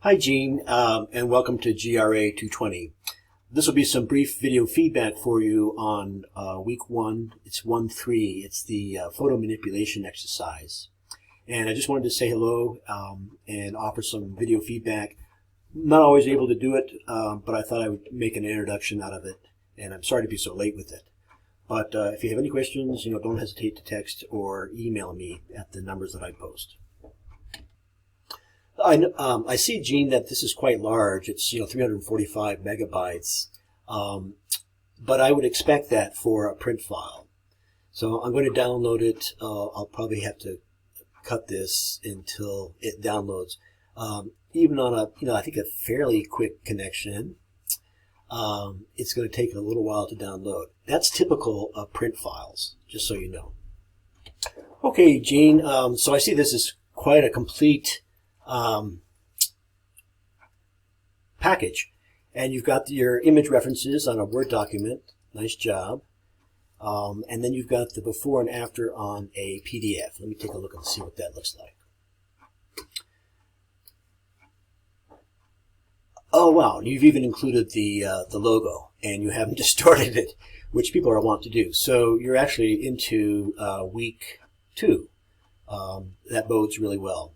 Hi Gene, and welcome to GRA 220. This will be some brief video feedback for you on week 1. It's 1-3. It's the photo manipulation exercise. And I just wanted to say hello and offer some video feedback. Not always able to do it, but I thought I would make an introduction out of it. And I'm sorry to be so late with it. But if you have any questions, don't hesitate to text or email me at the numbers that I post. I see, Gene, that this is quite large. It's 345 megabytes, but I would expect that for a print file. So I'm going to download it. I'll probably have to cut this until it downloads. Even on I think a fairly quick connection, it's going to take a little while to download. That's typical of print files, just so you know. Okay, Gene. So I see this is quite a complete package, and you've got your image references on a Word document. Nice job. And then you've got the before and after on a PDF. Let me take a look and see what that looks like. Oh wow, you've even included the logo, and you haven't distorted it, which people are wont to do. So you're actually into week 2. That bodes really well.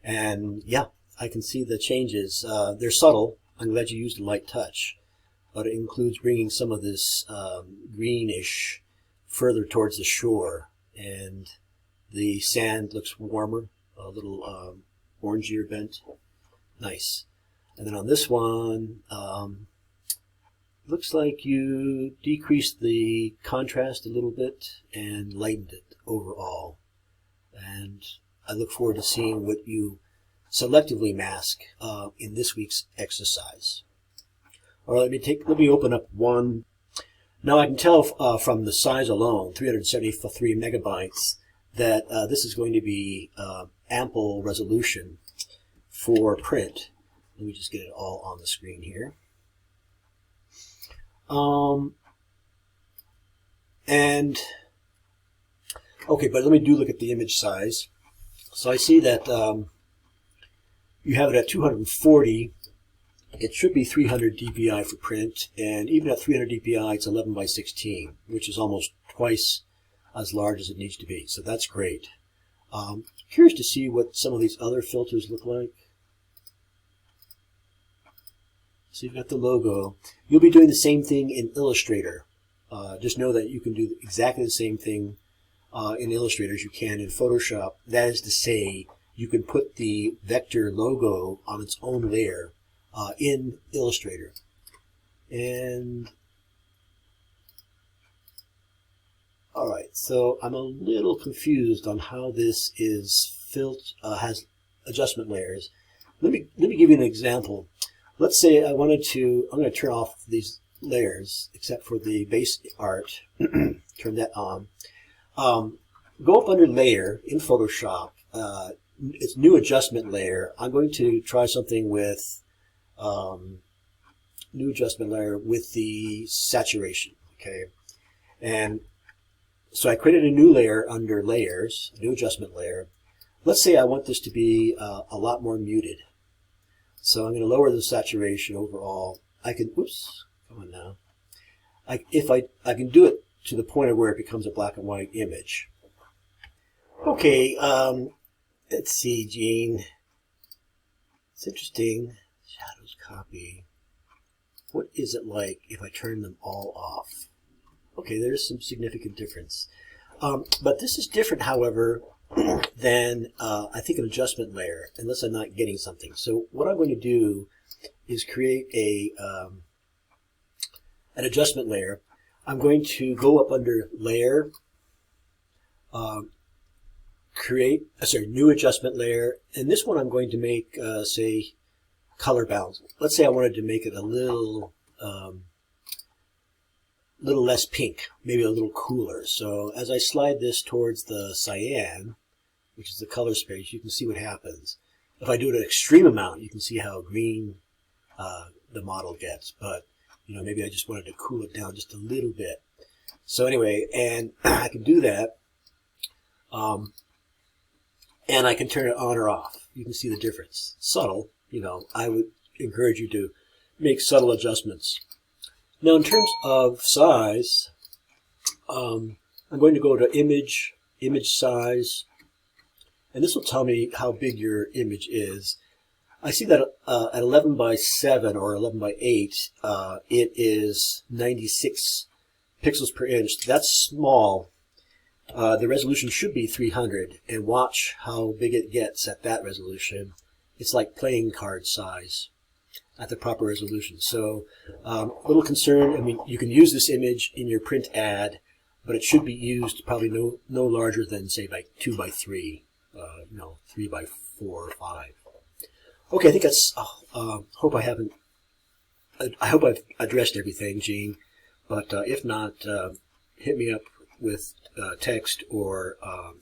And yeah, I can see the changes. They're subtle. I'm glad you used a light touch. But it includes bringing some of this greenish further towards the shore. And the sand looks warmer, a little orangier bent. Nice. And then on this one, looks like you decreased the contrast a little bit and lightened it overall. And I look forward to seeing what you selectively mask in this week's exercise. All right, let me open up one. Now I can tell from the size alone, 373 megabytes, that this is going to be ample resolution for print. Let me just get it all on the screen here. Okay, but let me look at the image size. So I see that you have it at 240. It should be 300 dpi for print, and even at 300 dpi, it's 11 by 16, which is almost twice as large as it needs to be. So that's great. Curious to see what some of these other filters look like. So you've got the logo. You'll be doing the same thing in Illustrator. Just know that you can do exactly the same thing in Illustrator as you can in Photoshop. That is to say, you can put the vector logo on its own layer in Illustrator. And all right, so I'm a little confused on how this is has adjustment layers. Let me give you an example. Let's say I'm going to turn off these layers except for the base art. Turn that on. Go up under layer in Photoshop. It's new adjustment layer. I'm going to try something with new adjustment layer with the saturation. Okay, and so I created a new layer under layers, new adjustment layer. Let's say I want this to be a lot more muted. So I'm going to lower the saturation overall. I can, oops, come on now. I can do it to the point of where it becomes a black and white image. Okay, let's see, Gene. It's interesting. Shadows copy. What is it like if I turn them all off? Okay, there's some significant difference. But this is different, however, than I think an adjustment layer, unless I'm not getting something. So what I'm going to do is create an adjustment layer. I'm going to go up under layer, create new adjustment layer, and this one I'm going to make say color balance. Let's say I wanted to make it a little less pink, maybe a little cooler. So as I slide this towards the cyan, which is the color space, you can see what happens. If I do it an extreme amount, you can see how green the model gets. But maybe I just wanted to cool it down just a little bit. So anyway, and I can do that. And I can turn it on or off. You can see the difference. Subtle, I would encourage you to make subtle adjustments. Now, in terms of size, I'm going to go to image size, and this will tell me how big your image is. I see that at 11 by 7 or 11 by 8, it is 96 pixels per inch. That's small. The resolution should be 300, and watch how big it gets at that resolution. It's like playing card size at the proper resolution. So, a little concern. I mean, you can use this image in your print ad, but it should be used probably no larger than, say, by 2 by 3, 3 by 4 or 5. Okay, I think that's. I hope I've addressed everything, Gene. But if not, hit me up with text or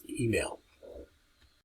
email.